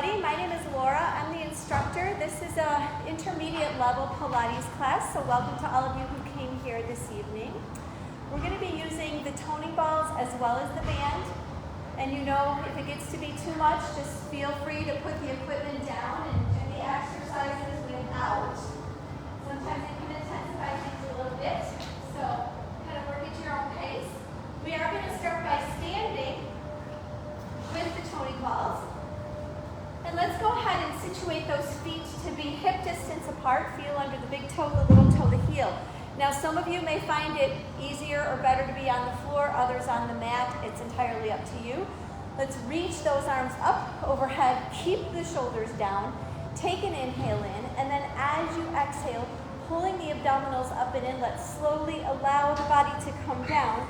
everybody. My name is Laura. I'm the instructor. This is an intermediate level Pilates class, so welcome to all of you who came here this evening. We're going to be using the toning balls as well as the band. And you know, if it gets to be too much, just feel free to put the equipment down and do the exercises without. Sometimes it can intensify things a little bit, so kind of work at your own pace. We are going to start by standing with the toning balls. And let's go ahead and situate those feet to be hip distance apart. Feel under the big toe, the little toe, the heel. Now some of you may find it easier or better to be on the floor, others on the mat. It's entirely up to you. Let's reach those arms up overhead, keep the shoulders down, take an inhale in, and then as you exhale, pulling the abdominals up and in, let's slowly allow the body to come down,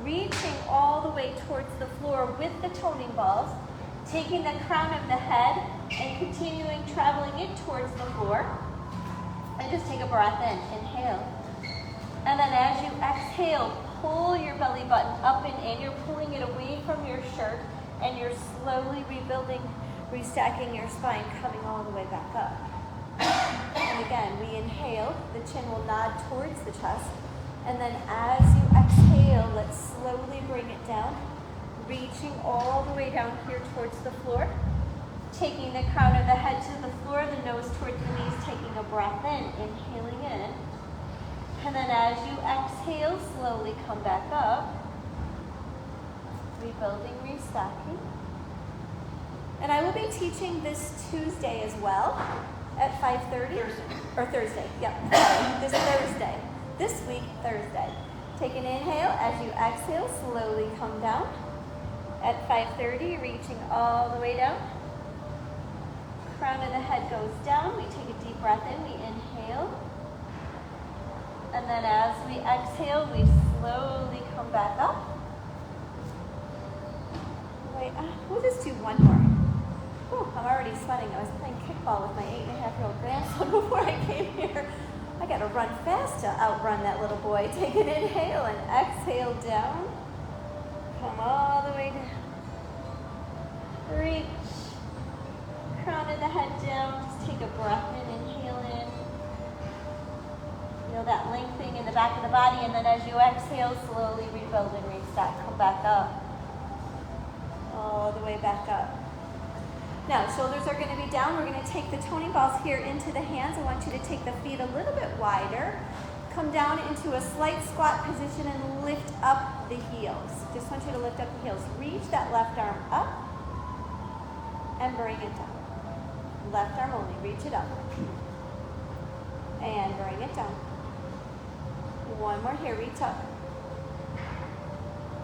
reaching all the way towards the floor with the toning balls, taking the crown of the head and continuing traveling it towards the floor. And just take a breath in, inhale. And then as you exhale, pull your belly button up and in. You're pulling it away from your shirt and you're slowly rebuilding, restacking your spine, coming all the way back up. And again, we inhale, the chin will nod towards the chest. And then as you exhale, let's slowly bring it down, reaching all the way down here towards the floor, taking the crown of the head to the floor, the nose towards the knees, taking a breath in, inhaling in. And then as you exhale, slowly come back up, rebuilding, restacking. And I will be teaching this Tuesday as well at 5:30. Thursday, yep, sorry, this Thursday. This week, Thursday. Take an inhale. As you exhale, slowly come down. At 5:30, reaching all the way down. Crown of the head goes down. We take a deep breath in. We inhale. And then as we exhale, we slowly come back up. Wait, we'll just do one more. Whew, I'm already sweating. I was playing kickball with my 8.5-year-old grandson before I came here. I got to run fast to outrun that little boy. Take an inhale and exhale down. Come all the way down. Reach. Crown of the head down. Just take a breath in, inhale in. Feel that lengthening in the back of the body, and then as you exhale, slowly rebuild and reset. Come back up. All the way back up. Now, shoulders are going to be down. We're going to take the toning balls here into the hands. I want you to take the feet a little bit wider. Come down into a slight squat position and lift up the heels. Just want you to lift up the heels. Reach that left arm up and bring it down. Left arm only. Reach it up. And bring it down. One more here. Reach up.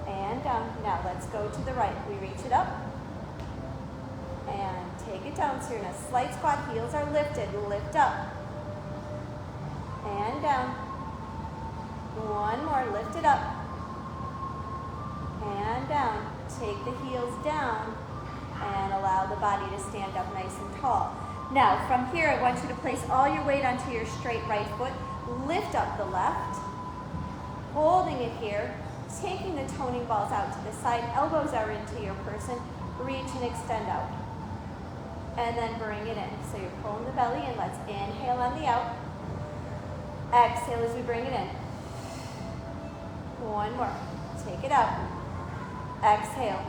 And down. Now let's go to the right. We reach it up. And take it down. So you're in a slight squat. Heels are lifted. Lift up. And down. One more. Lift it up. And down. Take the heels down. And allow the body to stand up nice and tall. Now, from here, I want you to place all your weight onto your straight right foot. Lift up the left. Holding it here. Taking the toning balls out to the side. Elbows are into your person. Reach and extend out. And then bring it in. So you're pulling the belly in. Let's inhale on the out. Exhale as we bring it in. One more. Take it out. Exhale.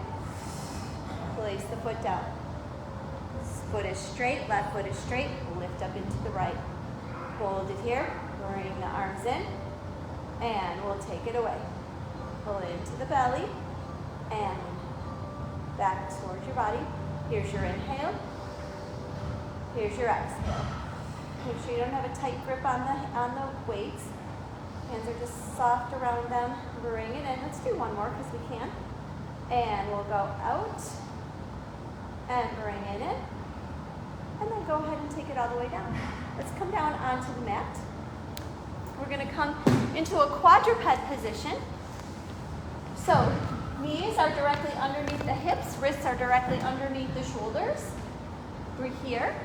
Place the foot down. Foot is straight. Left foot is straight. Lift up into the right. Hold it here. Bring the arms in. And we'll take it away. Pull it into the belly. And back towards your body. Here's your inhale. Here's your exhale. Make sure you don't have a tight grip on the weights. Hands are just soft around them. Bring it in. Let's do one more because we can. And we'll go out. And bring it in. And then go ahead and take it all the way down. Let's come down onto the mat. We're going to come into a quadruped position. So knees are directly underneath the hips. Wrists are directly underneath the shoulders. We're here.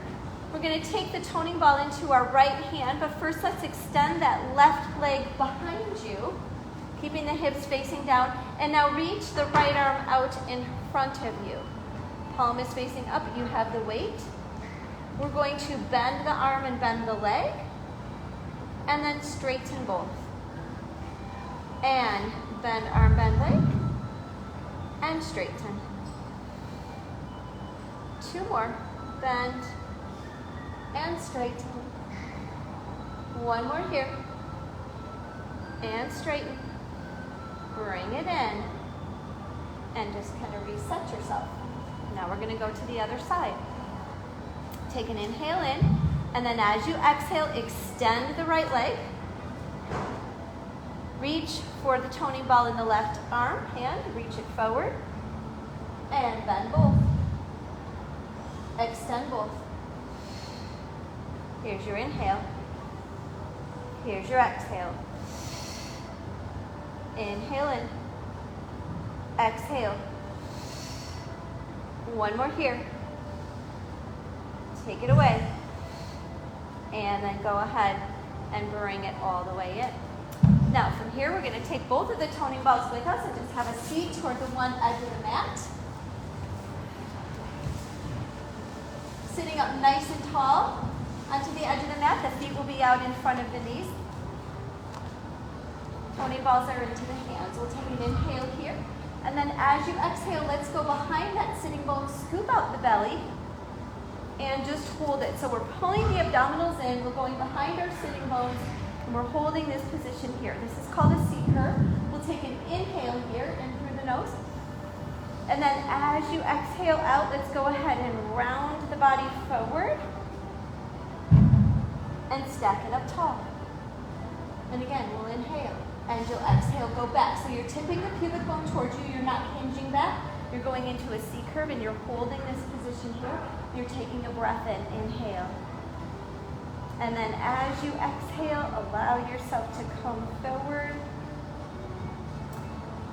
We're going to take the toning ball into our right hand, but first let's extend that left leg behind you, keeping the hips facing down, and now reach the right arm out in front of you. palm is facing up, you have the weight. We're going to bend the arm and bend the leg, and then straighten both. And bend arm, bend leg, and straighten. 2 more, bend and straighten. 1 more here, and straighten. Bring it in, and just kind of reset yourself. Now we're gonna go to the other side. Take an inhale in, and then as you exhale, extend the right leg. Reach for the toning ball in the left arm, hand, reach it forward, and bend both. Extend both. Here's your inhale. Here's your exhale. Inhale in. Exhale. 1 more here. Take it away. And then go ahead and bring it all the way in. Now from here, we're going to take both of the toning balls with us and just have a seat toward the one edge of the mat. Sitting up nice and tall onto the edge of the mat. The feet will be out in front of the knees. Toning balls are into the hands. We'll take an inhale here. And then as you exhale, let's go behind that sitting bone, scoop out the belly, and just hold it. So we're pulling the abdominals in, we're going behind our sitting bones, and we're holding this position here. This is called a C curve. We'll take an inhale here in through the nose. And then as you exhale out, let's go ahead and round the body forward and stack it up tall. And again, we'll inhale. And you'll exhale, go back. So you're tipping the pubic bone towards you. You're not hinging back. You're going into a C curve and you're holding this position here. You're taking a breath in. Inhale. And then as you exhale, allow yourself to come forward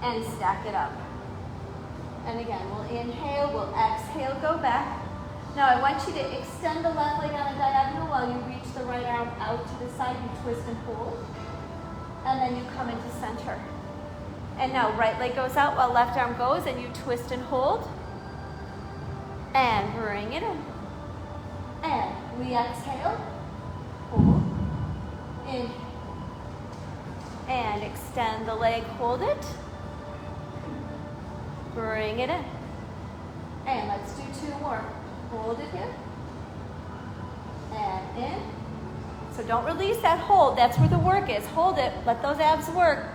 and stack it up. And again, we'll inhale, we'll exhale, go back. Now I want you to extend the left leg on a diagonal while you reach the right arm out to the side. You twist and hold. And then you come into center. And now right leg goes out while left arm goes, and you twist and hold. And bring it in. And we exhale, hold, in. And extend the leg, hold it. Bring it in. And let's do 2 more. Hold it here. And in. So don't release that hold. That's where the work is. Hold it. Let those abs work.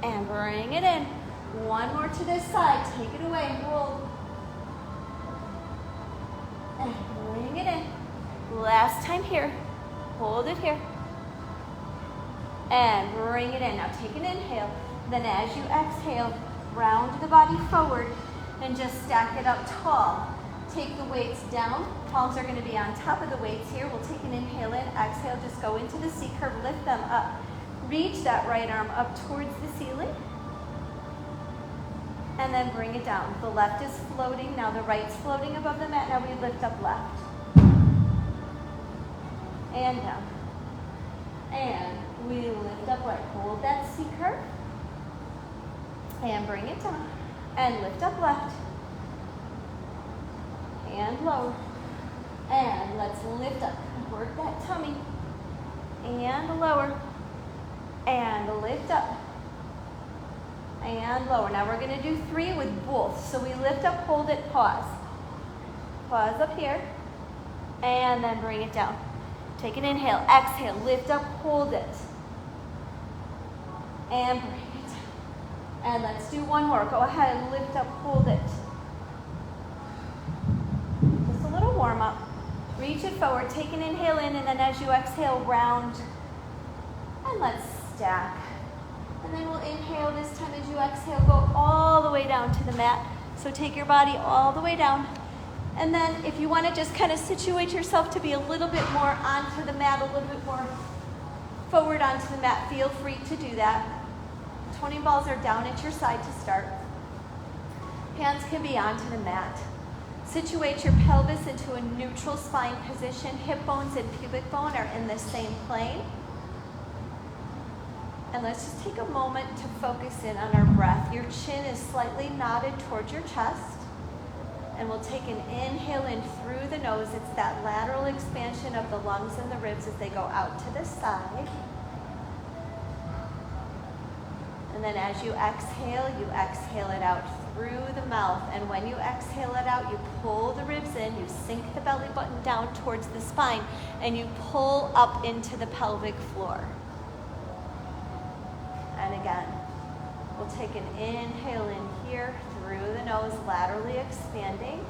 And bring it in. 1 more to this side. Take it away. Hold. And bring it in. Last time here. Hold it here. And bring it in. Now take an inhale. Then as you exhale, round the body forward and just stack it up tall. Take the weights down. Palms are going to be on top of the weights here. We'll take an inhale in, exhale, just go into the C curve, lift them up. Reach that right arm up towards the ceiling. And then bring it down. The left is floating, now the right's floating above the mat. Now we lift up left. And down. And we lift up right. Hold that C curve. And bring it down. And lift up left. And lower. And let's lift up. Work that tummy. And lower. And lift up. And lower. Now we're going to do 3 with both. So we lift up, hold it, pause. Pause up here. And then bring it down. Take an inhale, exhale, lift up, hold it. And bring it down. And let's do 1 more. Go ahead and lift up, hold it. Just a little warm up. Reach it forward, take an inhale in, and then as you exhale, round. And let's stack. And then we'll inhale this time as you exhale, go all the way down to the mat. So take your body all the way down. And then if you want to just kind of situate yourself to be a little bit more onto the mat, a little bit more forward onto the mat, feel free to do that. Toning balls are down at your side to start. Hands can be onto the mat. Situate your pelvis into a neutral spine position. Hip bones and pubic bone are in the same plane. And let's just take a moment to focus in on our breath. Your chin is slightly nodded towards your chest. And we'll take an inhale in through the nose. It's that lateral expansion of the lungs and the ribs as they go out to the side. And then as you exhale it out through the mouth. And when you exhale it out, you pull the ribs in, you sink the belly button down towards the spine, and you pull up into the pelvic floor. And again, we'll take an inhale in here through the nose, laterally expanding.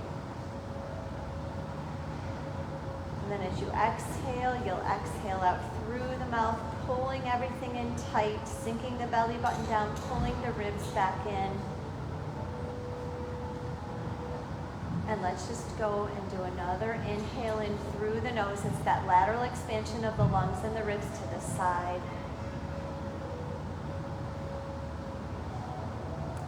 And then as you exhale, you'll exhale out through the mouth, pulling everything in tight, sinking the belly button down, pulling the ribs back in. And let's just go and do another inhale in through the nose. It's that lateral expansion of the lungs and the ribs to the side.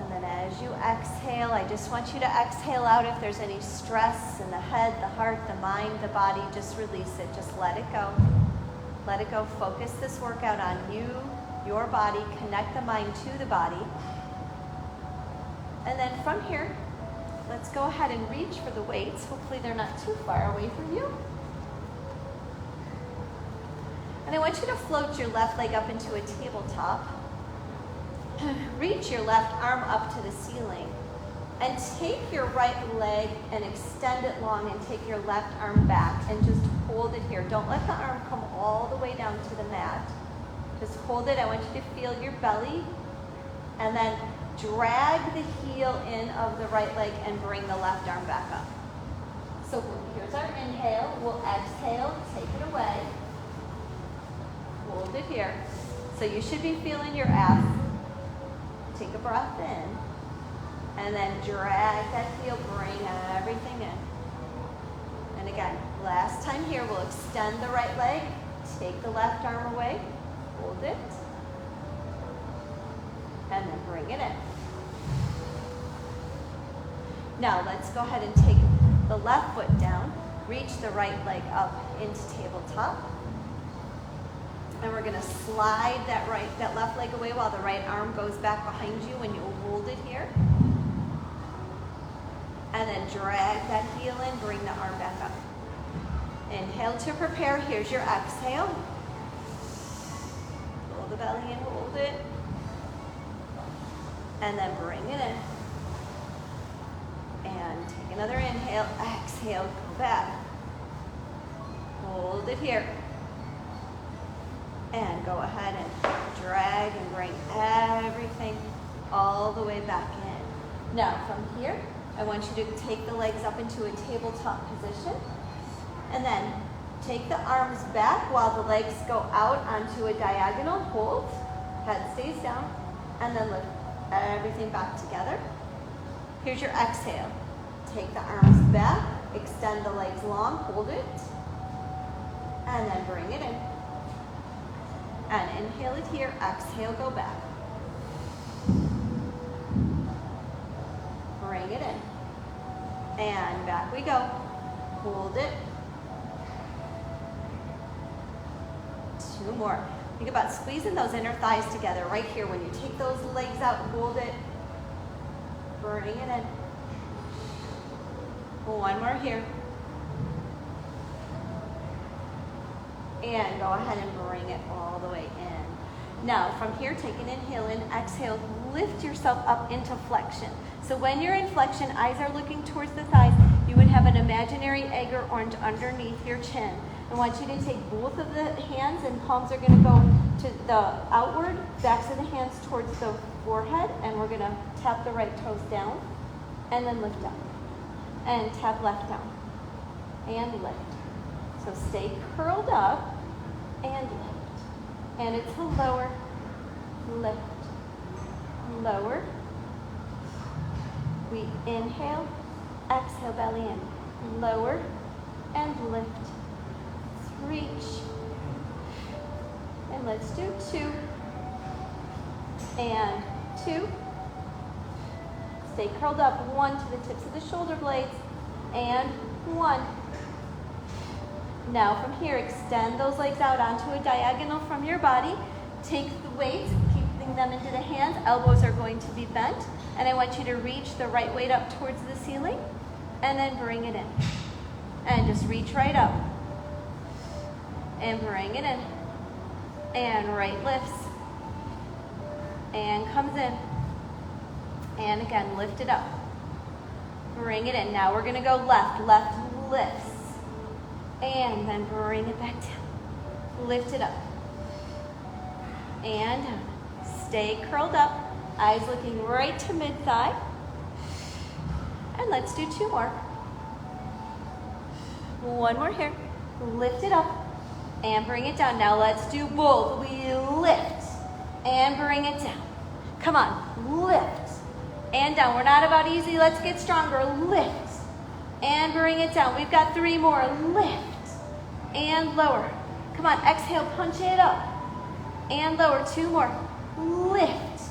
And then as you exhale, I just want you to exhale out if there's any stress in the head, the heart, the mind, the body. Just release it. Just let it go. Let it go. Focus this workout on you, your body. Connect the mind to the body. And then from here, let's go ahead and reach for the weights. Hopefully they're not too far away from you. And I want you to float your left leg up into a tabletop. Reach your left arm up to the ceiling. And take your right leg and extend it long and take your left arm back and just hold it here. Don't let the arm come all the way down to the mat. Just hold it. I want you to feel your belly. And then drag the heel in of the right leg and bring the left arm back up. So here's our inhale. We'll exhale, take it away. Hold it here. So you should be feeling your abs. Take a breath in. And then drag that heel, bring everything in. And again, last time here, we'll extend the right leg, take the left arm away, hold it, and then bring it in. Now let's go ahead and take the left foot down, reach the right leg up into tabletop. And we're gonna slide that left leg away while the right arm goes back behind you and you'll hold it here. And then drag that heel in, bring the arm back up. Inhale to prepare, here's your exhale. Pull the belly in, hold it. And then bring it in. And take another inhale, exhale, go back. Hold it here. And go ahead and drag and bring everything all the way back in. Now from here, I want you to take the legs up into a tabletop position. And then take the arms back while the legs go out onto a diagonal. Hold, head stays down, and then lift everything back together. Here's your exhale. Take the arms back, extend the legs long, hold it, and then bring it in. And inhale it here, exhale, go back. Bring it in. And back we go. Hold it. 2 more. Think about squeezing those inner thighs together right here. When you take those legs out, hold it. Bring it in. 1 more here. And go ahead and bring it all the way in. Now, from here, take an inhale in, exhale, lift yourself up into flexion. So when you're in flexion, eyes are looking towards the thighs, you would have an imaginary egg or orange underneath your chin. I want you to take both of the hands and palms are going to go to the outward, backs of the hands towards the forehead, and we're going to tap the right toes down and then lift up. And tap left down and lift. So stay curled up and lift. And it's a lower, lift, lower. We inhale, exhale, belly in, lower and lift. Reach. And let's do 2 and 2. Stay curled up, 1 to the tips of the shoulder blades, and 1. Now from here, extend those legs out onto a diagonal from your body. Take the weights, keeping them into the hands. Elbows are going to be bent. And I want you to reach the right weight up towards the ceiling. and then bring it in. And just reach right up. And bring it in. And right lifts. And comes in. And again, lift it up. Bring it in. Now we're gonna go left. Left lifts. And then bring it back down. Lift it up. And down. Stay curled up. Eyes looking right to mid-thigh. And let's do 2 more. 1 more here. Lift it up and bring it down. Now let's do both. We lift and bring it down. Come on, lift and down. We're not about easy. Let's get stronger. Lift and bring it down. We've got 3 more. Lift and lower. Come on, exhale, punch it up and lower. 2 more. Lift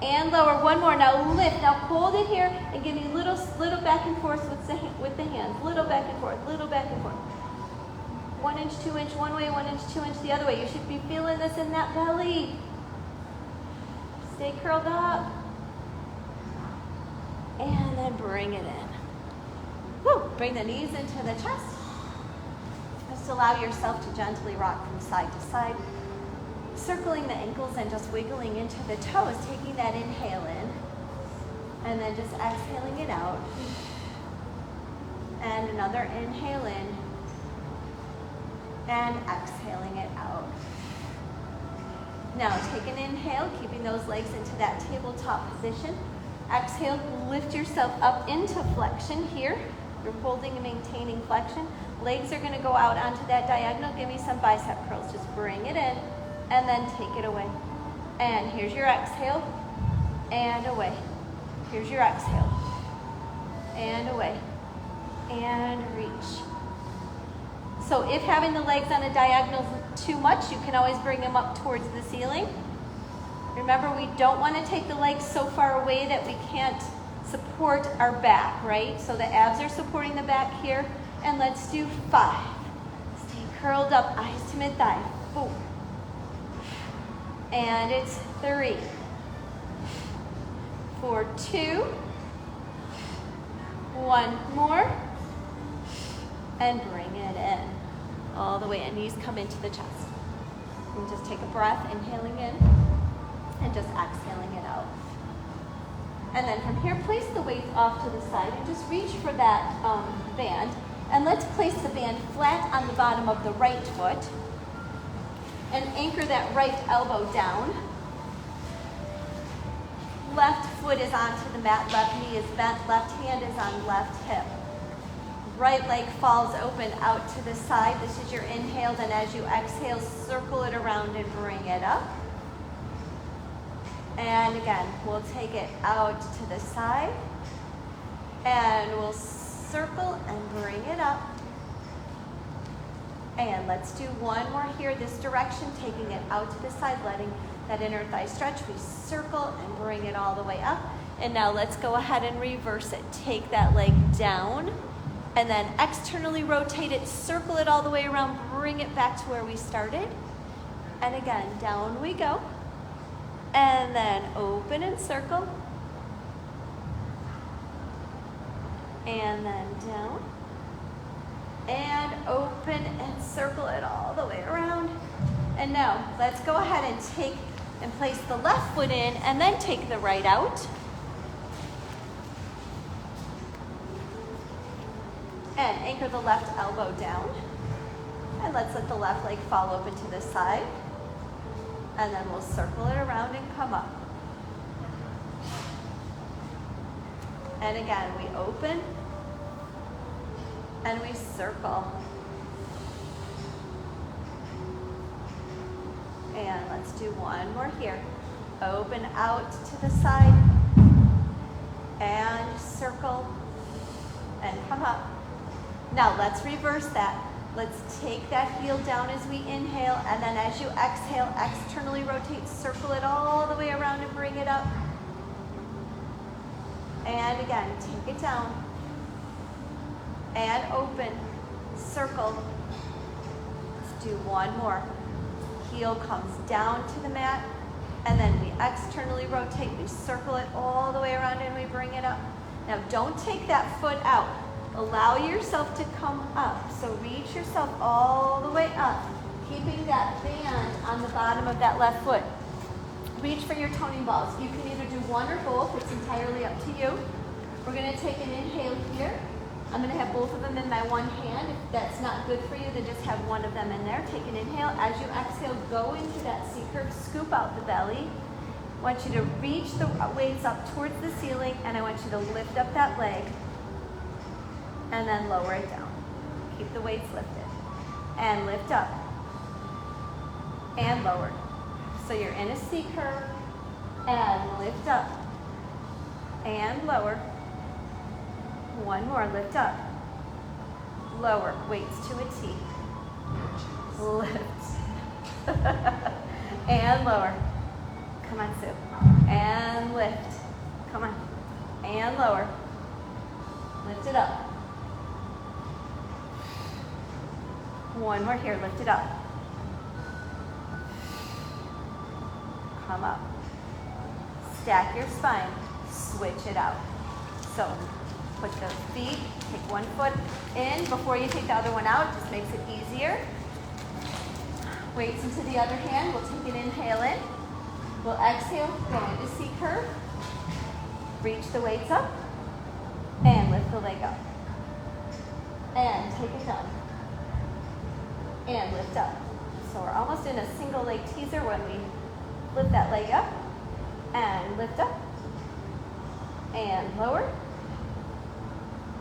and lower. 1 more. Now lift. Now hold it here and give me little back and forth with the hands. Little back and forth. Little back and forth. 1 inch, 2 inch, one way, 1 inch, 2 inch the other way. You should be feeling this in that belly. Stay curled up. And then bring it in. Woo. Bring the knees into the chest. Just allow yourself to gently rock from side to side. Circling the ankles and just wiggling into the toes, taking that inhale in, and then just exhaling it out. And another inhale in, and exhaling it out. Now take an inhale, keeping those legs into that tabletop position. Exhale, lift yourself up into flexion here. You're holding and maintaining flexion. Legs are gonna go out onto that diagonal. Give me some bicep curls. Just bring it in. And then take it away. And here's your exhale, and away. Here's your exhale, and away, and reach. So if having the legs on a diagonal is too much, you can always bring them up towards the ceiling. Remember, we don't want to take the legs so far away that we can't support our back, right? So the abs are supporting the back here. And let's do 5. Stay curled up, eyes to mid-thigh. 4. And it's 3, 4, 2, 1 more, and bring it in, all the way in. Knees come into the chest. And just take a breath, inhaling in, and just exhaling it out. And then from here, place the weight off to the side, and just reach for that band. And let's place the band flat on the bottom of the right foot. And anchor that right elbow down. Left foot is onto the mat, left knee is bent, left hand is on left hip. Right leg falls open out to the side. This is your inhale, then as you exhale, circle it around and bring it up. And again, we'll take it out to the side. And we'll circle and bring it up. And let's do 1 more here, this direction, taking it out to the side, letting that inner thigh stretch. We circle and bring it all the way up. And now let's go ahead and reverse it. Take that leg down, and then externally rotate it, circle it all the way around, bring it back to where we started. And again, down we go. And then open and circle. And then down. And open and circle it all the way around. And now let's go ahead and take and place the left foot in and then take the right out. And anchor the left elbow down. And let's let the left leg fall open to the side. And then we'll circle it around and come up. And again, we open and we circle. And let's do 1 more here. Open out to the side and circle and come up. Now let's reverse that. Let's take that heel down as we inhale, and then as you exhale, externally rotate, circle it all the way around and bring it up. And again, take it down. And open, circle. Let's do 1 more. Heel comes down to the mat, and then we externally rotate, we circle it all the way around and we bring it up. Now don't take that foot out. Allow yourself to come up. So reach yourself all the way up, keeping that band on the bottom of that left foot. Reach for your toning balls. You can either do one or both. It's entirely up to you. We're going to take an inhale here. I'm going to have both of them in my one hand. If that's not good for you, then just have one of them in there. Take an inhale. As you exhale, go into that C curve. Scoop out the belly. I want you to reach the weights up towards the ceiling, and I want you to lift up that leg and then lower it down. Keep the weights lifted. And lift up and lower. So you're in a C curve, and lift up, and lower. One more, lift up, lower, weights to a T. Lift, and lower. Come on, Sue. And lift, come on, and lower. Lift it up. One more here, lift it up. Come up. Stack your spine. Switch it out. So put those feet, take one foot in before you take the other one out. Just makes it easier. Weights into the other hand. We'll take an inhale in. We'll exhale, go into C curve. Reach the weights up. And lift the leg up. And take it down. And lift up. So we're almost in a single leg teaser when we lift that leg up, and lift up, and lower,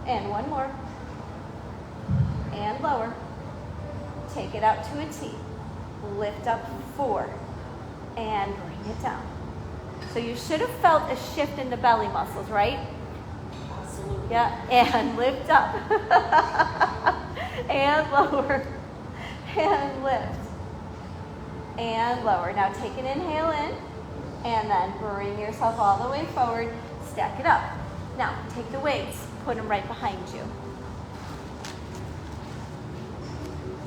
and one more, and lower. Take it out to a T. Lift up 4, and bring it down. So you should have felt a shift in the belly muscles, right? Absolutely. Yeah, and lift up, and lower, and lift. And lower. Now take an inhale in, and then bring yourself all the way forward. Stack it up. Now take the weights, put them right behind you.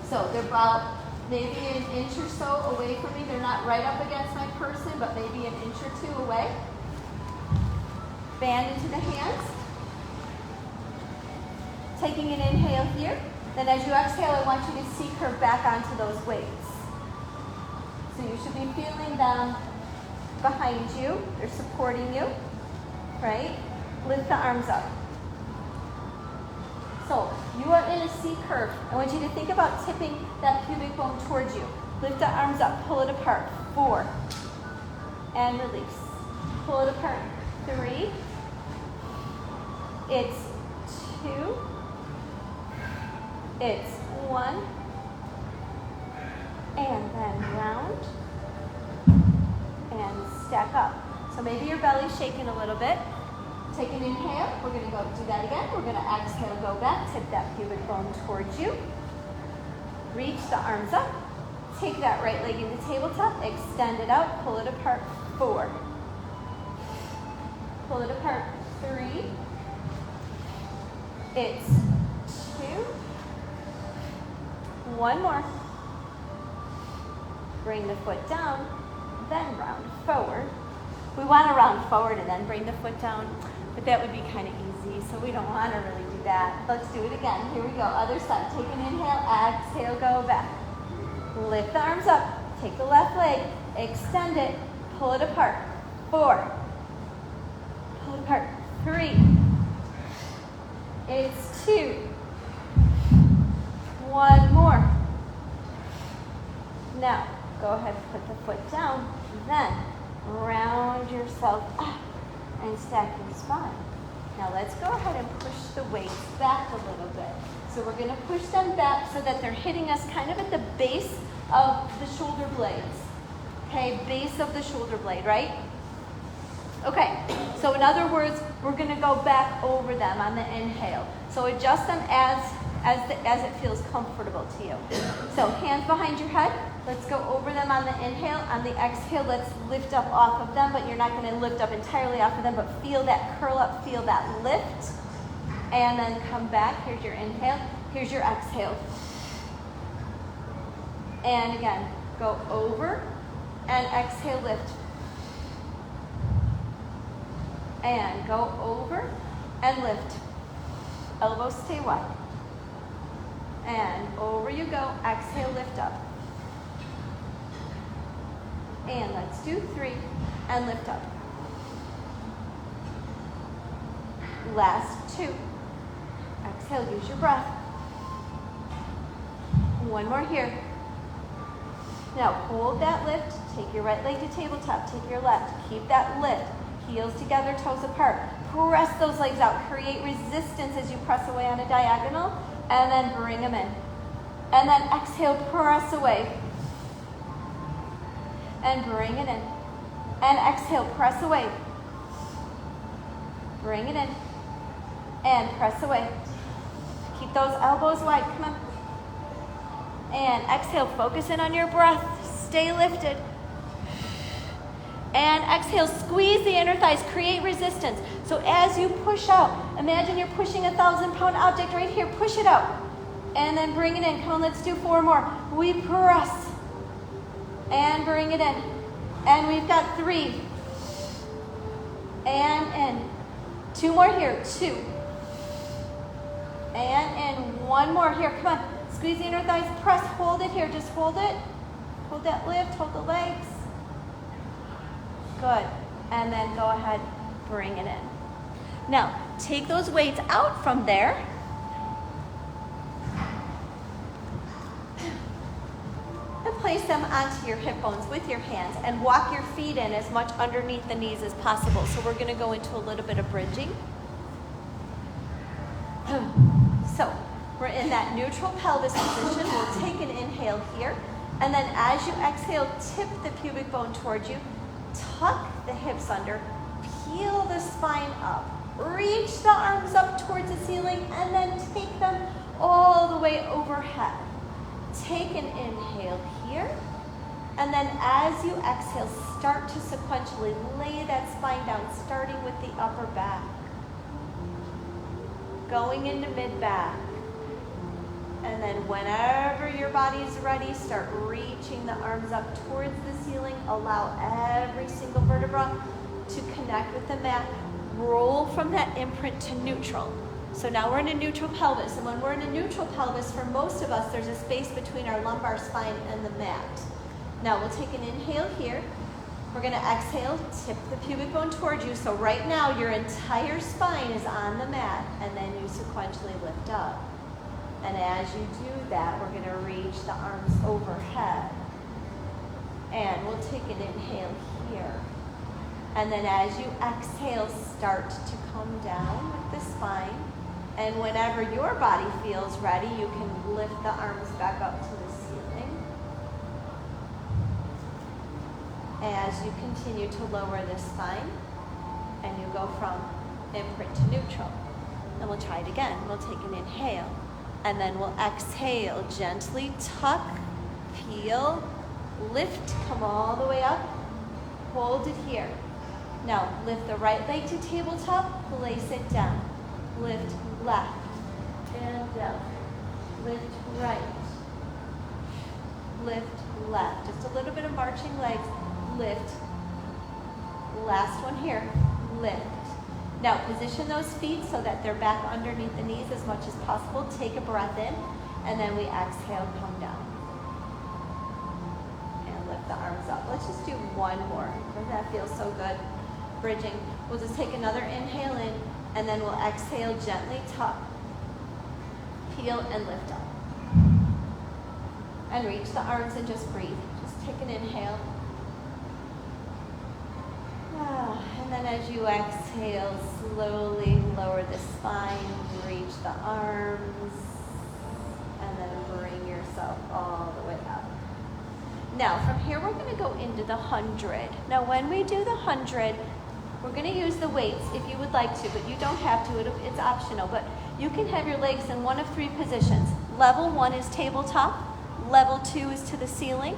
So they're about maybe an inch or so away from me. They're not right up against my person, but maybe an inch or two away. Band into the hands. Taking an inhale here. Then as you exhale, I want you to C curve back onto those weights. So you should be feeling them behind you. They're supporting you, right? Lift the arms up. So you are in a C curve. I want you to think about tipping that pubic bone towards you. Lift the arms up, pull it apart. 4, and release. Pull it apart. 3, it's 2, it's 1, and then round, and stack up. So maybe your belly's shaking a little bit. Take an inhale. We're going to go do that again. We're going to exhale, go back, tip that pubic bone towards you. Reach the arms up. Take that right leg into tabletop. Extend it out. Pull it apart. 4. Pull it apart. 3. It's 2. 1 more. Bring the foot down, then round forward. We want to round forward and then bring the foot down, but that would be kind of easy, so we don't want to really do that. Let's do it again. Here we go. Other side. Take an inhale, exhale, go back. Lift the arms up. Take the left leg, extend it, pull it apart. 4. Pull it apart. 3. It's 2. 1 more. Now, go ahead and put the foot down, then round yourself up and stack your spine. Now let's go ahead and push the weights back a little bit. So we're going to push them back so that they're hitting us kind of at the base of the shoulder blades. Okay, base of the shoulder blade, right? Okay, so in other words, we're going to go back over them on the inhale. So adjust them as it feels comfortable to you. So hands behind your head. Let's go over them on the inhale. On the exhale, let's lift up off of them, but you're not going to lift up entirely off of them, but feel that curl up, feel that lift. And then come back. Here's your inhale. Here's your exhale. And again, go over and exhale, lift. And go over and lift. elbows stay wide. And over you go, exhale, lift up. And let's do 3, and lift up. Last 2. Exhale, use your breath. 1 more here. Now hold that lift, take your right leg to tabletop, take your left, keep that lift, heels together, toes apart. Press those legs out, create resistance as you press away on a diagonal, and then bring them in. And then exhale, press away. And bring it in. And exhale, press away. Bring it in. And press away. Keep those elbows wide, come on. And exhale, focus in on your breath. Stay lifted. And exhale, squeeze the inner thighs, create resistance. So as you push out, imagine you're pushing a 1,000-pound object right here, push it out. And then bring it in, come on, let's do 4 more. We press. And bring it in. And we've got 3. And in. 2 more here, 2. And in, 1 more here, come on. Squeeze the inner thighs, press, hold it here, just hold it. Hold that lift, hold the legs. Good. And then go ahead, bring it in. Now, take those weights out from there. And place them onto your hip bones with your hands and walk your feet in as much underneath the knees as possible. So we're going to go into a little bit of bridging. So we're in that neutral pelvis position. We'll take an inhale here. And then as you exhale, tip the pubic bone towards you. Tuck the hips under. Peel the spine up. Reach the arms up towards the ceiling and then take them all the way overhead. Take an inhale here. And then as you exhale, start to sequentially lay that spine down, starting with the upper back. Going into mid-back. And then whenever your body's ready, start reaching the arms up towards the ceiling. Allow every single vertebra to connect with the mat. Roll from that imprint to neutral. So now we're in a neutral pelvis. And when we're in a neutral pelvis, for most of us, there's a space between our lumbar spine and the mat. Now we'll take an inhale here. We're going to exhale, tip the pubic bone towards you. So right now, your entire spine is on the mat, and then you sequentially lift up. And as you do that, we're going to reach the arms overhead. And we'll take an inhale here. And then as you exhale, start to come down with the spine. And whenever your body feels ready, you can lift the arms back up to the ceiling. As you continue to lower the spine, and you go from imprint to neutral. And we'll try it again. We'll take an inhale. And then we'll exhale, gently tuck, peel, lift, come all the way up, hold it here. Now lift the right leg to tabletop, place it down. Lift left and down. Lift right. Lift left. Just a little bit of marching legs. Lift. Last one here. Lift. Now position those feet so that they're back underneath the knees as much as possible. Take a breath in, and then we exhale, come down. And lift the arms up. Let's just do 1 more. Doesn't that feel so good? Bridging. We'll just take another inhale in, and then we'll exhale, gently tuck, peel, and lift up. And reach the arms and just breathe. Just take an inhale. And then as you exhale, slowly lower the spine, reach the arms, and then bring yourself all the way up. Now, from here, we're going to go into the 100. Now, when we do the 100, we're going to use the weights if you would like to, but you don't have to. It's optional, but you can have your legs in one of 3 positions. Level 1 is tabletop. Level 2 is to the ceiling.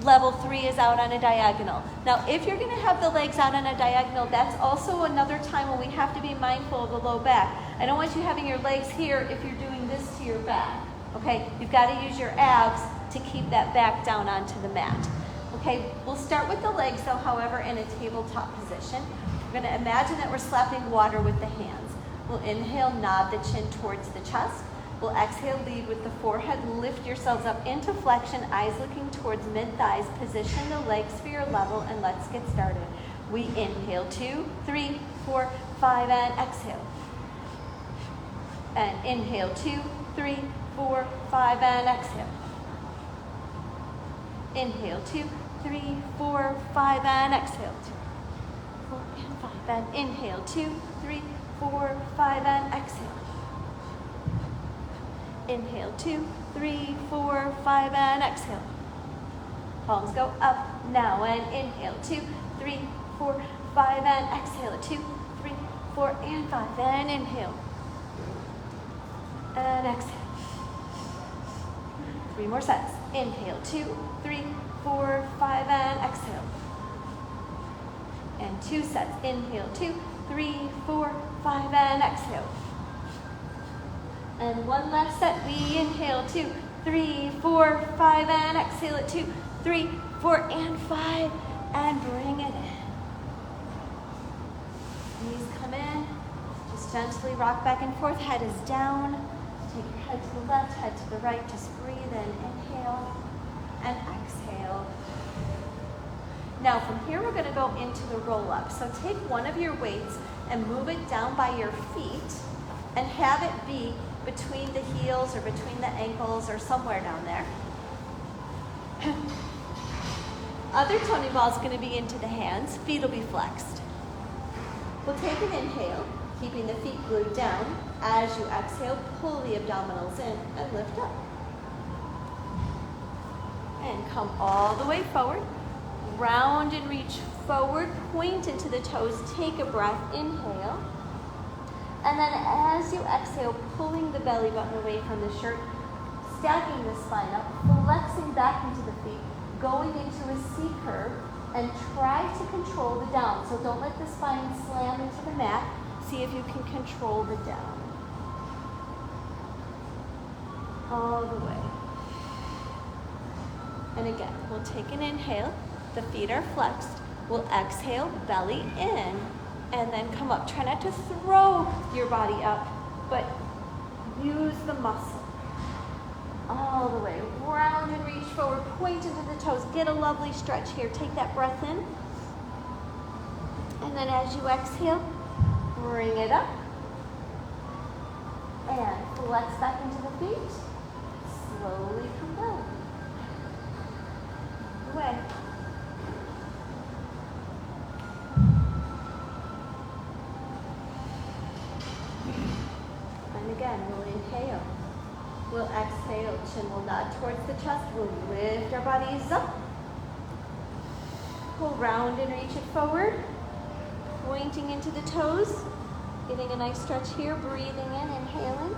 Level 3 is out on a diagonal. Now, if you're going to have the legs out on a diagonal, that's also another time when we have to be mindful of the low back. I don't want you having your legs here if you're doing this to your back. Okay, you've got to use your abs to keep that back down onto the mat. Okay, we'll start with the legs though, however, in a tabletop position. We're going to imagine that we're slapping water with the hands. We'll inhale, nod the chin towards the chest. We'll exhale, lead with the forehead. Lift yourselves up into flexion, eyes looking towards mid-thighs. Position the legs for your level, and let's get started. We inhale, 2, 3, 4, 5, and exhale. And inhale, 2, 3, 4, 5, and exhale. Inhale, 2, 3, 4, 5, and exhale. 2, 4, and 5, and inhale, 2, 3, 4, 5, and exhale. Inhale, 2, 3, 4, 5, and exhale. Palms go up now, and inhale, 2, 3, 4, 5, and exhale, 2, 3, 4, and 5, and inhale. And exhale. 3 more sets. Inhale, 2, 3, 4, 5, and exhale. And 2 sets. Inhale, 2, 3, 4, 5, and exhale. And 1 last set. We inhale, 2, 3, 4, 5, and exhale at 2, 3, 4, and 5, and bring it in. Knees come in. Just gently rock back and forth. Head is down. Take your head to the left, head to the right. Just breathe in, inhale, and exhale. Now from here, we're gonna go into the roll up. So take one of your weights and move it down by your feet and have it be between the heels or between the ankles or somewhere down there. Other toning ball is gonna be into the hands, feet will be flexed. We'll take an inhale, keeping the feet glued down. As you exhale, pull the abdominals in and lift up. And come all the way forward. Round and reach forward, point into the toes, take a breath, inhale. And then as you exhale, pulling the belly button away from the shirt, stacking the spine up, flexing back into the feet, going into a C curve, and try to control the down. So don't let the spine slam into the mat. See if you can control the down. All the way. And again, we'll take an inhale. The feet are flexed. We'll exhale, belly in, and then come up. Try not to throw your body up, but use the muscle. All the way. Round and reach forward. Point into the toes. Get a lovely stretch here. Take that breath in. And then as you exhale, bring it up. And flex back into the feet. Slowly come down. Away. And again, we'll inhale. We'll exhale. Chin will nod towards the chest. We'll lift our bodies up. We'll round and reach it forward. Pointing into the toes. Getting a nice stretch here. Breathing in, inhaling.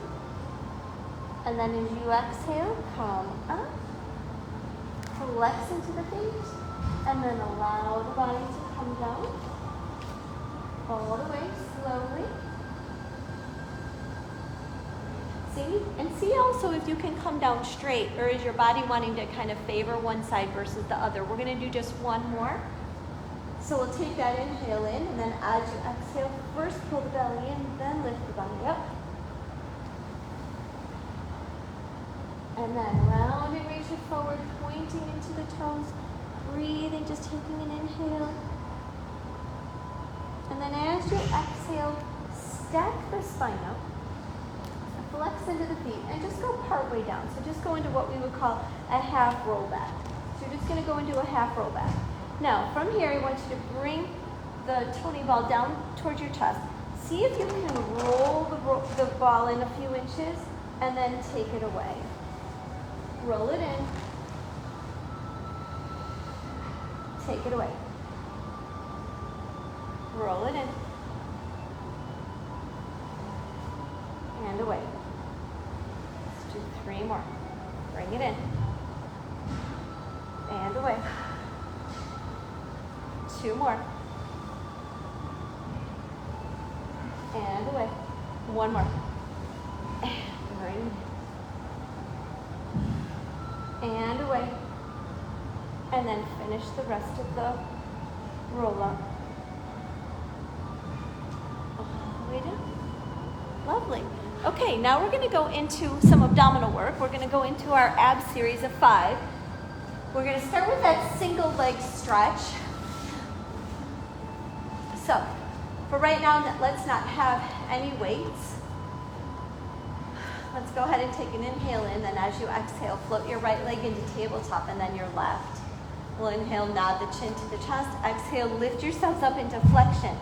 And then as you exhale, come up. Flex into the feet. And then allow the body to come down. All the way, slowly. See? And see also if you can come down straight, or is your body wanting to kind of favor one side versus the other. We're going to do just one more. So we'll take that inhale in, and then as you exhale, first pull the belly in, then lift the body up. And then round and reach it forward, pointing into the toes, breathing, just taking an inhale. And then as you exhale, stack the spine up. Flex into the feet and just go part way down. So just go into what we would call a half roll back. So you're just going to go into a half roll back. Now from here, I want you to bring the toning ball down towards your chest. See if you can roll the ball in a few inches and then take it away. Roll it in. Take it away. Roll it in. And away. Let's do 3 more. Bring it in. And away. 2 more. And away. 1 more. And bring it in. And away. And then finish the rest of the roll up. All the way down. Lovely. Okay, now we're going to go into some abdominal work. We're going to go into our ab series of 5. We're going to start with that single leg stretch. So, for right now, let's not have any weights. Let's go ahead and take an inhale in, then as you exhale, float your right leg into tabletop and then your left. We'll inhale, nod the chin to the chest. Exhale, lift yourselves up into flexion.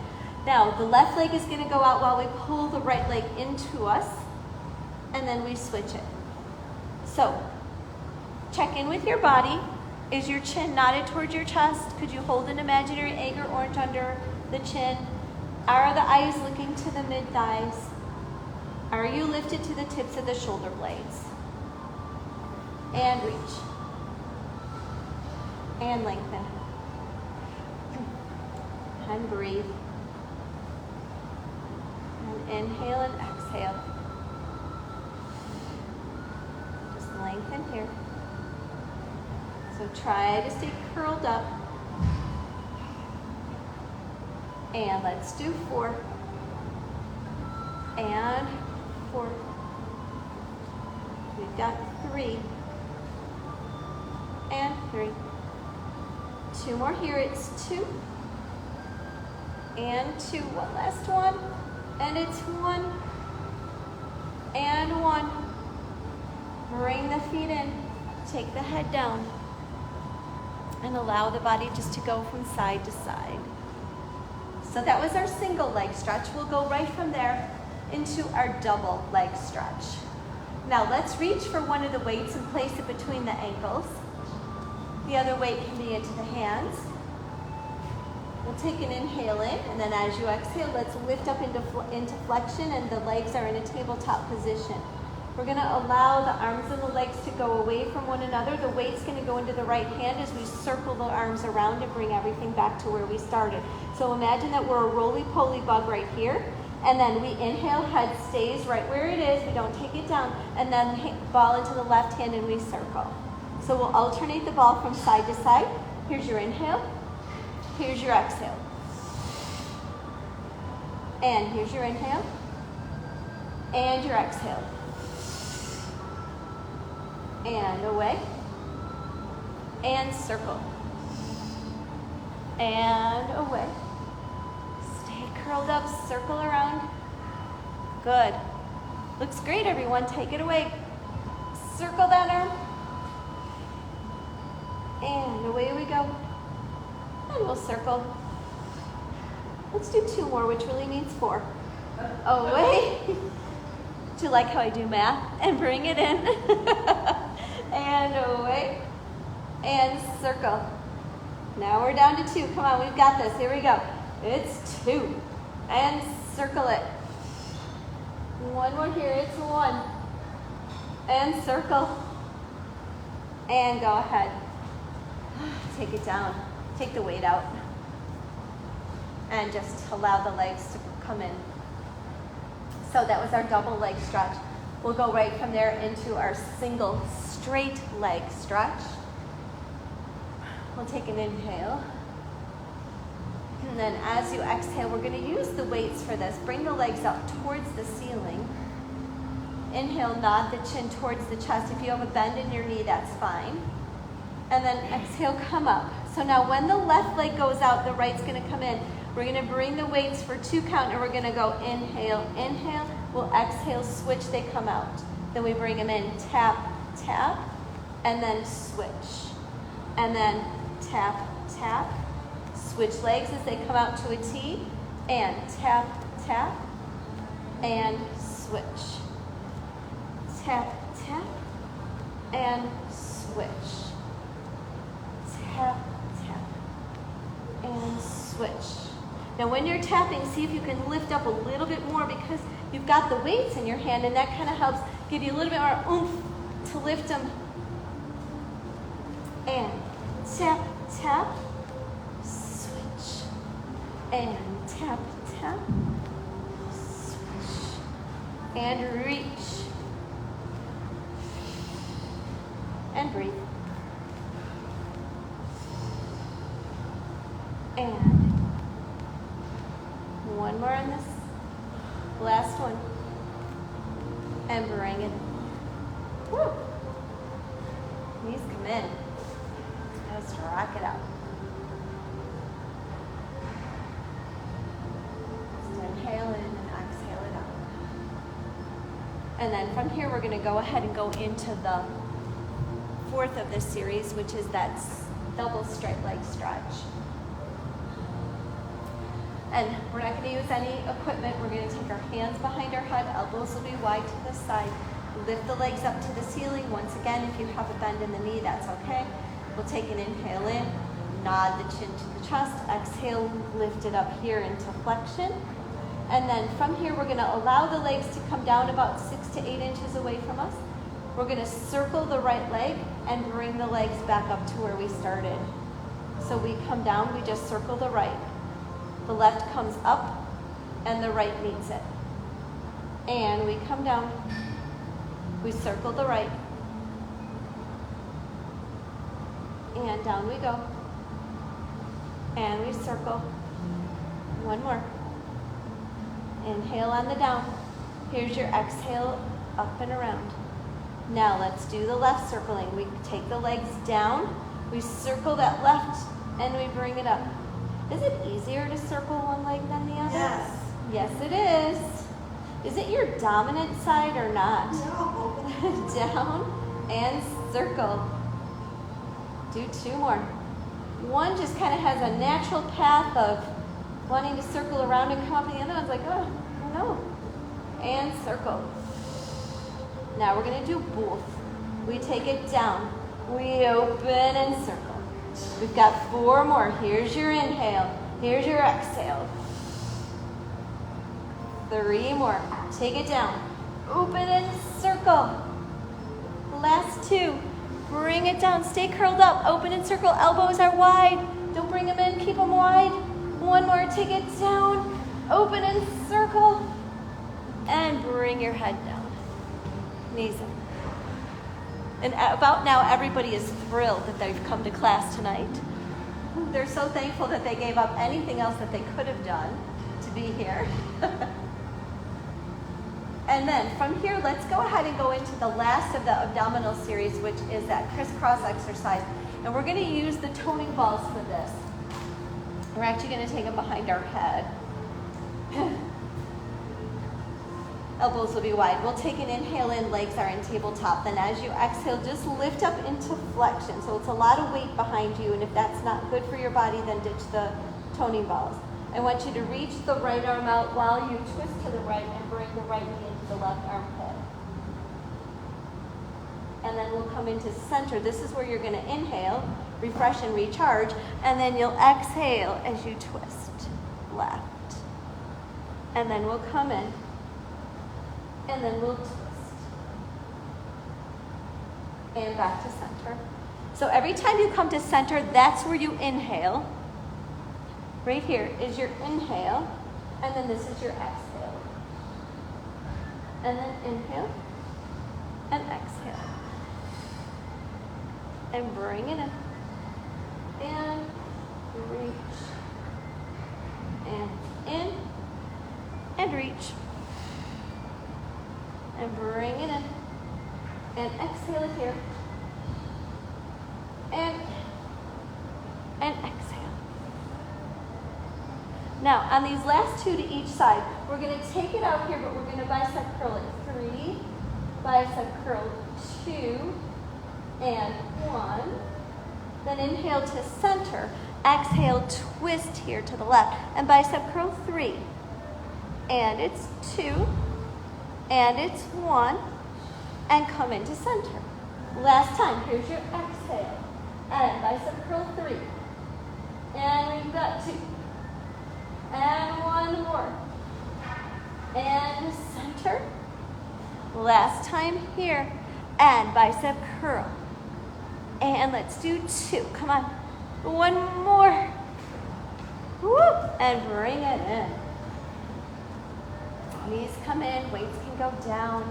Now, the left leg is going to go out while we pull the right leg into us, and then we switch it. So, check in with your body. Is your chin nodded towards your chest? Could you hold an imaginary egg or orange under the chin? Are the eyes looking to the mid-thighs? Are you lifted to the tips of the shoulder blades? And reach. And lengthen. And breathe. And inhale and exhale. Just lengthen here. So try to stay curled up. And let's do 4. And 4. We've got 3. And 3. 2 more here. It's 2. And 2. One last one. And it's 1. And 1. Bring the feet in. Take the head down. And allow the body just to go from side to side. So that was our single leg stretch. We'll go right from there into our double leg stretch. Now let's reach for one of the weights and place it between the ankles. The other weight can be into the hands. We'll take an inhale in, and then as you exhale, let's lift up into flexion, and the legs are in a tabletop position. We're going to allow the arms and the legs to go away from one another. The weight's going to go into the right hand as we circle the arms around and bring everything back to where we started. So imagine that we're a roly-poly bug right here. And then we inhale, head stays right where it is. We don't take it down. And then ball into the left hand and we circle. So we'll alternate the ball from side to side. Here's your inhale. Here's your exhale. And here's your inhale. And your exhale. And away. And circle. And away. Stay curled up, circle around. Good. Looks great, everyone. Take it away. Circle that arm. And away we go. And we'll circle. Let's do 2 more, which really means 4. Away. Do you like how I do math? And bring it in. And away. And circle. Now we're down to 2. Come on, we've got this. Here we go. It's 2. And circle it. 1 more here. It's 1. And circle. And go ahead. Take it down. Take the weight out. And just allow the legs to come in. So that was our double leg stretch. We'll go right from there into our single straight leg stretch. We'll take an inhale. And then as you exhale, we're going to use the weights for this. Bring the legs up towards the ceiling. Inhale, nod the chin towards the chest. If you have a bend in your knee, that's fine. And then exhale, come up. So now when the left leg goes out, the right's going to come in. We're going to bring the weights for 2 count, and we're going to go inhale, inhale. We'll exhale, switch, they come out. Then we bring them in, tap, tap, and then switch. And then tap, tap, switch legs as they come out to a T, and tap, tap, and switch. Tap, tap, and switch. Tap, tap, and switch. Now when you're tapping, see if you can lift up a little bit more because you've got the weights in your hand, and that kind of helps give you a little bit more oomph to lift them. And tap, tap, switch. And tap, tap, switch. And reach. And breathe. And 1 more on this. Last one. And bring it. Woo. Knees come in. Just rock it out. Just inhale in and exhale it out. And then from here, we're going to go ahead and go into the fourth of this series, which is that double straight leg stretch. And we're not going to use any equipment. We're going to take our hands behind our head. Elbows will be wide to the side. Lift the legs up to the ceiling. Once again, if you have a bend in the knee, that's okay. We'll take an inhale in, nod the chin to the chest. Exhale, lift it up here into flexion. And then from here, we're going to allow the legs to come down about 6 to 8 inches away from us. We're going to circle the right leg and bring the legs back up to where we started. So we come down, we just circle the right. The left comes up and the right meets it. And we come down, we circle the right. And down we go. And we circle. One more. Inhale on the down. Here's your exhale up and around. Now let's do the left circling. We take the legs down, we circle that left, and we bring it up. Is it easier to circle one leg than the other? Yes. Yes, it is. Is it your dominant side or not? No. Down and circle. Do 2 more. One just kind of has a natural path of wanting to circle around and come up, and the other one's like, oh, I don't know. And circle. Now we're going to do both. We take it down. We open and circle. We've got 4 more. Here's your inhale. Here's your exhale. 3 more. Take it down. Open and circle. Last 2. Bring it down. Stay curled up. Open and circle. Elbows are wide. Don't bring them in. Keep them wide. 1 more. Take it down. Open and circle. And bring your head down. Knees in. And about now, everybody is thrilled that they've come to class tonight. They're so thankful that they gave up anything else that they could have done to be here. And then from here, let's go ahead and go into the last of the abdominal series, which is that crisscross exercise. And we're going to use the toning balls for this. We're actually going to take them behind our head. Elbows will be wide. We'll take an inhale in, legs are in tabletop. Then as you exhale, just lift up into flexion. So it's a lot of weight behind you, and if that's not good for your body, then ditch the toning balls. I want you to reach the right arm out while you twist to the right and bring the right knee into the left armpit. And then we'll come into center. This is where you're going to inhale, refresh and recharge, and then you'll exhale as you twist left. And then we'll come in. And then we'll twist. And back to center. So every time you come to center, that's where you inhale. Right here is your inhale. And then this is your exhale. And then inhale. And exhale. And bring it in. And reach. And in. And reach. And bring it in. And exhale it here. And exhale. Now, on these last 2 to each side, we're going to take it out here, but we're going to bicep curl it. 3, bicep curl 2, and 1. Then inhale to center. Exhale, twist here to the left. And bicep curl 3. And it's 2. And it's 1, and come into center. Last time, here's your exhale. And bicep curl 3. And we've got 2. And 1 more. And center. Last time here. And bicep curl. And let's do 2. Come on. 1 more. Whoop. And bring it in. Knees come in, weights can go down.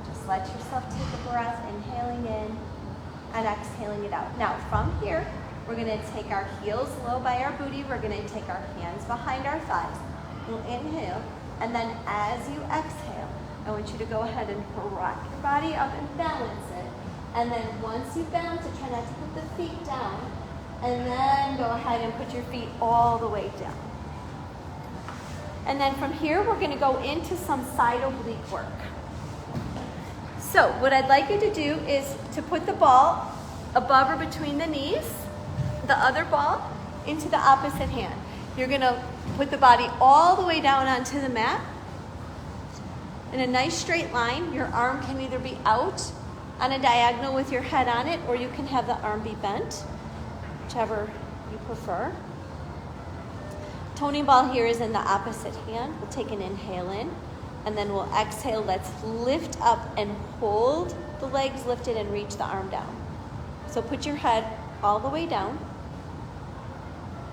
Just let yourself take a breath, inhaling in and exhaling it out. Now from here, we're going to take our heels low by our booty. We're going to take our hands behind our thighs. We'll inhale And then as you exhale, I want you to go ahead and rock your body up and balance it. And then once you balance it, try not to put the feet down. And then go ahead and put your feet all the way down. And then from here, we're going to go into some side oblique work. So what I'd like you to do is to put the ball above or between the knees, the other ball into the opposite hand. You're going to put the body all the way down onto the mat in a nice straight line. Your arm can either be out on a diagonal with your head on it, or you can have the arm be bent, whichever you prefer. Toning ball here is in the opposite hand. We'll take an inhale in, and then we'll exhale. Let's lift up and hold the legs lifted and reach the arm down. So put your head all the way down,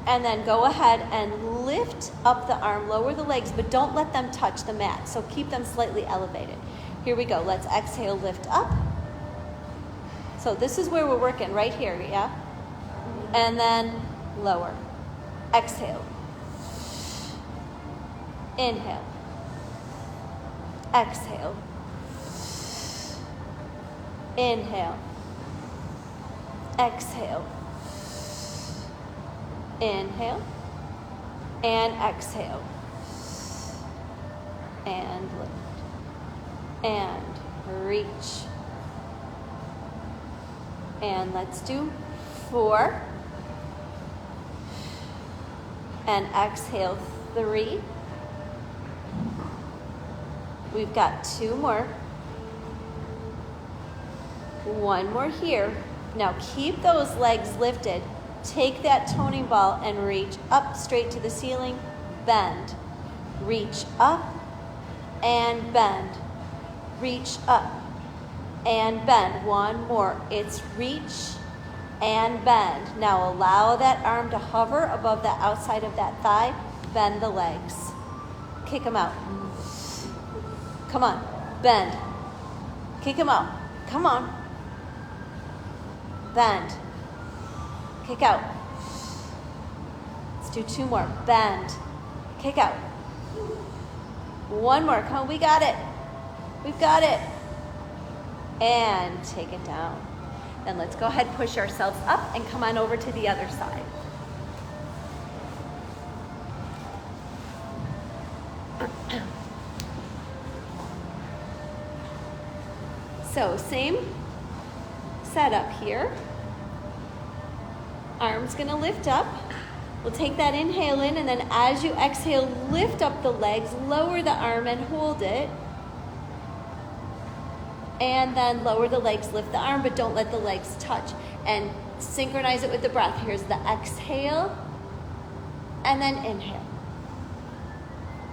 and then go ahead and lift up the arm, lower the legs, but don't let them touch the mat. So keep them slightly elevated. Here we go. Let's exhale, lift up. So this is where we're working, right here, yeah? And then lower. Exhale. Inhale. Exhale. Inhale. Exhale. Inhale. And exhale. And lift. And reach. And let's do 4. And exhale, 3. We've got 2 more. 1 more here. Now keep those legs lifted. Take that toning ball and reach up straight to the ceiling. Bend. Reach up and bend. Reach up and bend. 1 more. It's reach and bend. Now allow that arm to hover above the outside of that thigh. Bend the legs. Kick them out. Come on. Bend. Kick them out. Come on. Bend. Kick out. Let's do 2 more. Bend. Kick out. 1 more. Come on. We got it. We've got it. And take it down. Then let's go ahead, push ourselves up, and come on over to the other side. So same setup here. Arm's gonna lift up. We'll take that inhale in, and then as you exhale, lift up the legs, lower the arm and hold it. And then lower the legs, lift the arm, but don't let the legs touch. And synchronize it with the breath. Here's the exhale, and then inhale.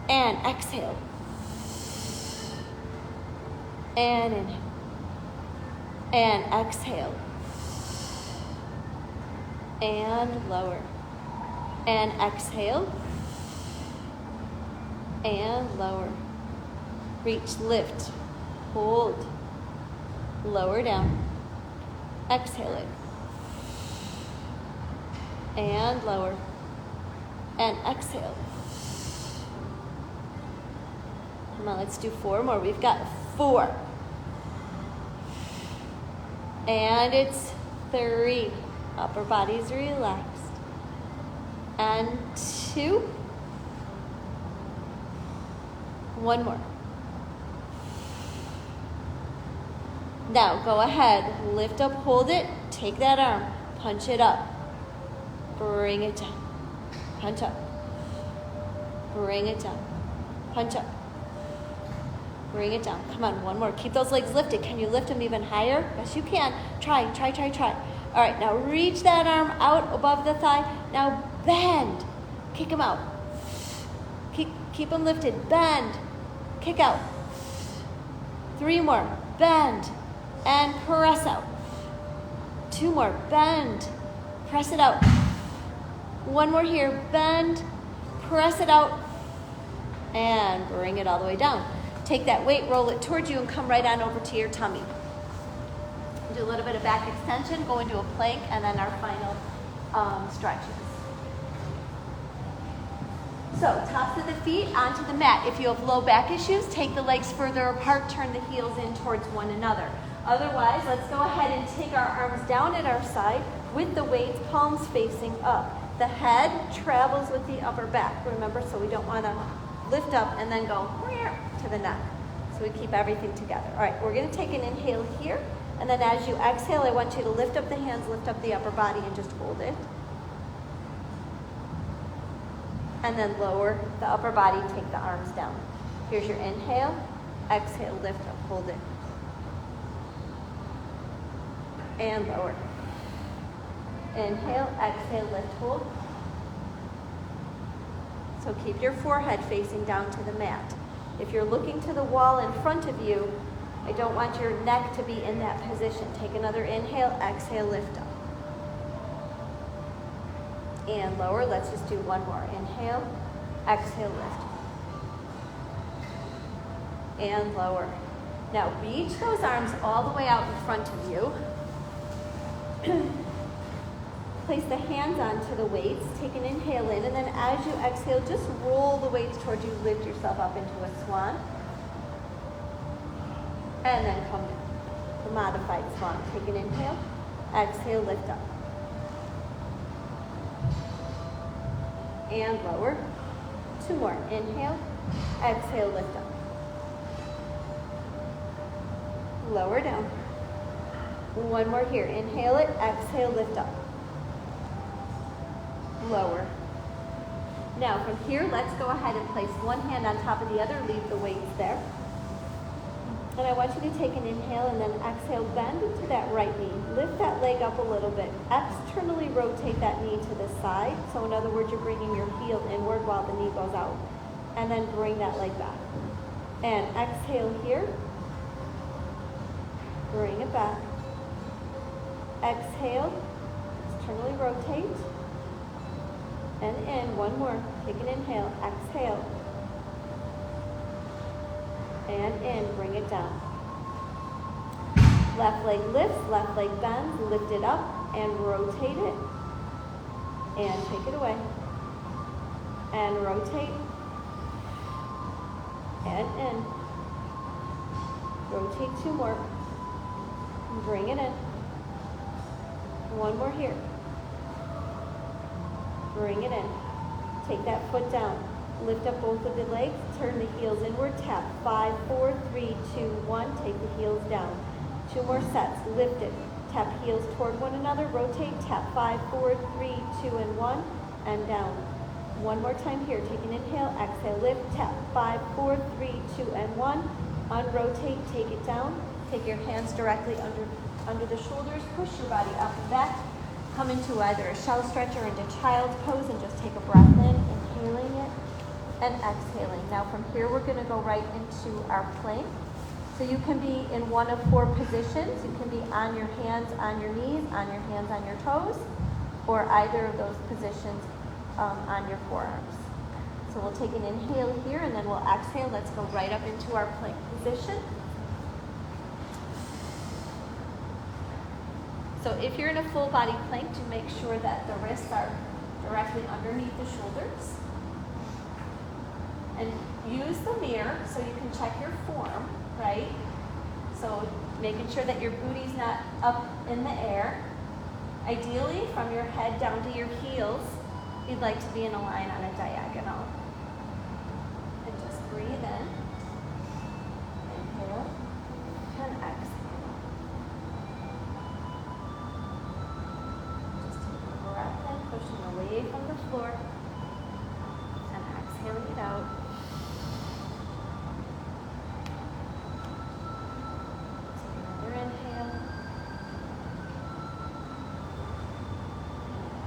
And exhale. And inhale. And exhale. And lower. And exhale. And lower. Reach, lift, hold. Lower down. Exhale it. And lower. And exhale. Come on, let's do 4 more. We've got 4. And it's 3. Upper body's relaxed. And 2. 1 more. Now go ahead, lift up, hold it, take that arm, punch it up, bring it down, punch up, bring it down, punch up, bring it down. Come on, 1 more. Keep those legs lifted. Can you lift them even higher? Yes, you can. Try. All right, now reach that arm out above the thigh. Now bend, kick them out. Keep them lifted, bend, kick out. 3 more, bend. And press out. 2 more, bend, press it out. 1 more here, bend, press it out, and bring it all the way down. Take that weight, roll it towards you, and come right on over to your tummy. Do a little bit of back extension, go into a plank, and then our final stretches. So tops of the feet onto the mat. If you have low back issues, take the legs further apart, turn the heels in towards one another. Otherwise, let's go ahead and take our arms down at our side with the weights, palms facing up. The head travels with the upper back, remember, so we don't want to lift up and then go to the neck. So we keep everything together. All right, we're going to take an inhale here, and then as you exhale, I want you to lift up the hands, lift up the upper body, and just hold it. And then lower the upper body, take the arms down. Here's your inhale, exhale, lift up, hold it. And lower. Inhale, exhale, lift, hold. So keep your forehead facing down to the mat. If you're looking to the wall in front of you, I don't want your neck to be in that position. Take another inhale, exhale, lift up. And lower. Let's just do one more. Inhale, exhale, lift. And lower. Now reach those arms all the way out in front of you. Place the hands onto the weights. Take an inhale in, and then as you exhale, just roll the weights towards you. Lift yourself up into a swan. And then come down. The modified swan. Take an inhale, exhale, lift up. And lower. Two more. Inhale, exhale, lift up. Lower down. One more here. Inhale it, exhale, lift up. Lower. Now from here, let's go ahead and place one hand on top of the other. Leave the weights there. And I want you to take an inhale and then exhale. Bend into that right knee. Lift that leg up a little bit. Externally rotate that knee to the side. So in other words, you're bringing your heel inward while the knee goes out. And then bring that leg back. And exhale here. Bring it back. Exhale. Externally rotate. And in. One more. Take an inhale. Exhale. And in. Bring it down. Left leg lifts. Left leg bends. Lift it up and rotate it. And take it away. And rotate. And in. Rotate two more. Bring it in. One more here. Bring it in. Take that foot down. Lift up both of the legs. Turn the heels inward. Tap. 5, 4, 3, 2, 1. Take the heels down. Two more sets. Lift it. Tap heels toward one another. Rotate. Tap. 5, 4, 3, 2, and 1. And down. One more time here. Take an inhale. Exhale. Lift. Tap. 5, 4, 3, 2, and 1. Unrotate. Take it down. Take your hands directly under the shoulders. Push your body up and back. Come into either a shell stretch or into child's pose and just take a breath in, inhaling it and exhaling. Now from here, we're going to go right into our plank. So you can be in one of four positions. You can be on your hands, on your knees, on your hands, on your toes, or either of those positions on your forearms. So we'll take an inhale here and then we'll exhale. Let's go right up into our plank position. So if you're in a full body plank, to make sure that the wrists are directly underneath the shoulders. And use the mirror so you can check your form, right? So making sure that your booty's not up in the air. Ideally, from your head down to your heels, you'd like to be in a line on a diagonal. And just breathe in. Inhale and exhale. Pushing away from the floor and exhaling it out. Take another inhale.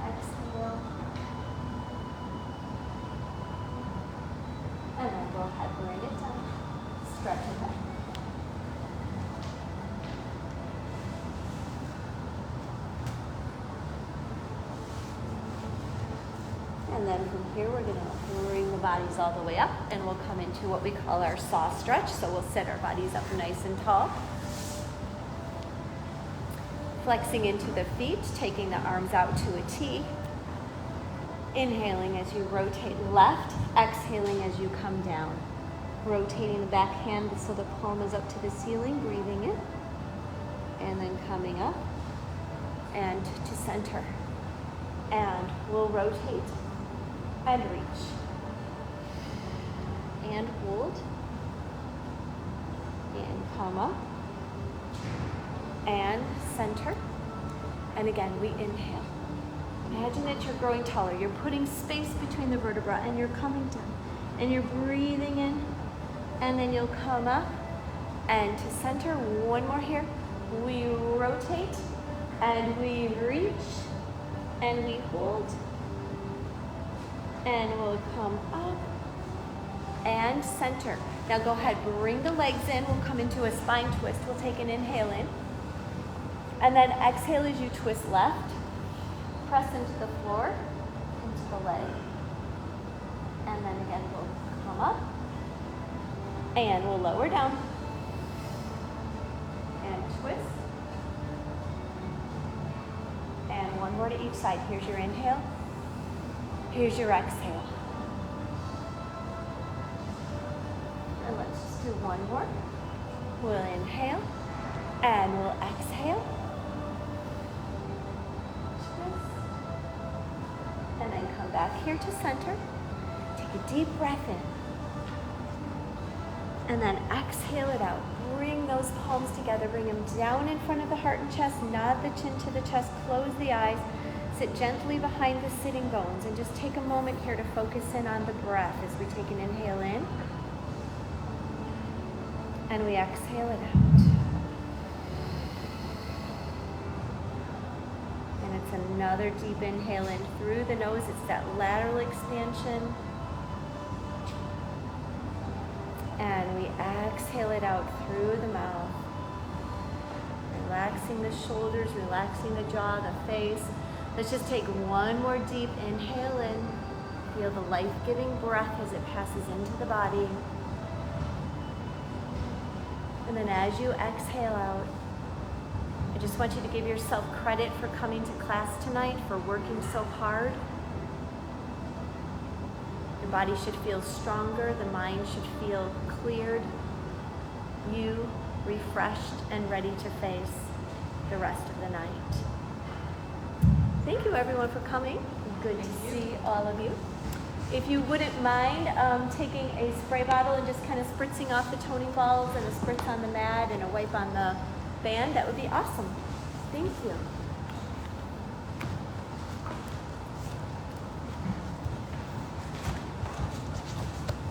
Exhale. And then go ahead, bring it down. Stretch it back. And then from here, we're going to bring the bodies all the way up, and we'll come into what we call our saw stretch. So we'll sit our bodies up nice and tall. Flexing into the feet, taking the arms out to a T. Inhaling as you rotate left, exhaling as you come down. Rotating the back hand so the palm is up to the ceiling, breathing in. And then coming up and to center. And we'll rotate and reach. And hold. And come up. And center. And again, we inhale. Imagine that you're growing taller. You're putting space between the vertebrae and you're coming down. And you're breathing in. And then you'll come up and to center. One more here. We rotate and we reach and we hold. And we'll come up and center. Now go ahead, bring the legs in. We'll come into a spine twist. We'll take an inhale in. And then exhale as you twist left. Press into the floor, into the leg. And then again, we'll come up. And we'll lower down. And twist. And one more to each side. Here's your inhale. Here's your exhale. And let's just do one more. We'll inhale. And we'll exhale. Twist. And then come back here to center. Take a deep breath in. And then exhale it out. Bring those palms together. Bring them down in front of the heart and chest. Nod the chin to the chest. Close the eyes. Sit gently behind the sitting bones. And just take a moment here to focus in on the breath as we take an inhale in. And we exhale it out. And it's another deep inhale in through the nose. It's that lateral expansion. And we exhale it out through the mouth. Relaxing the shoulders, relaxing the jaw, the face. Let's just take one more deep inhale in. Feel the life-giving breath as it passes into the body. And then as you exhale out, I just want you to give yourself credit for coming to class tonight, for working so hard. Your body should feel stronger, the mind should feel cleared, you refreshed and ready to face the rest of the night. Thank you everyone for coming. Good to see all of you. If you wouldn't mind taking a spray bottle and just kind of spritzing off the toning balls and a spritz on the mat and a wipe on the band, that would be awesome. Thank you.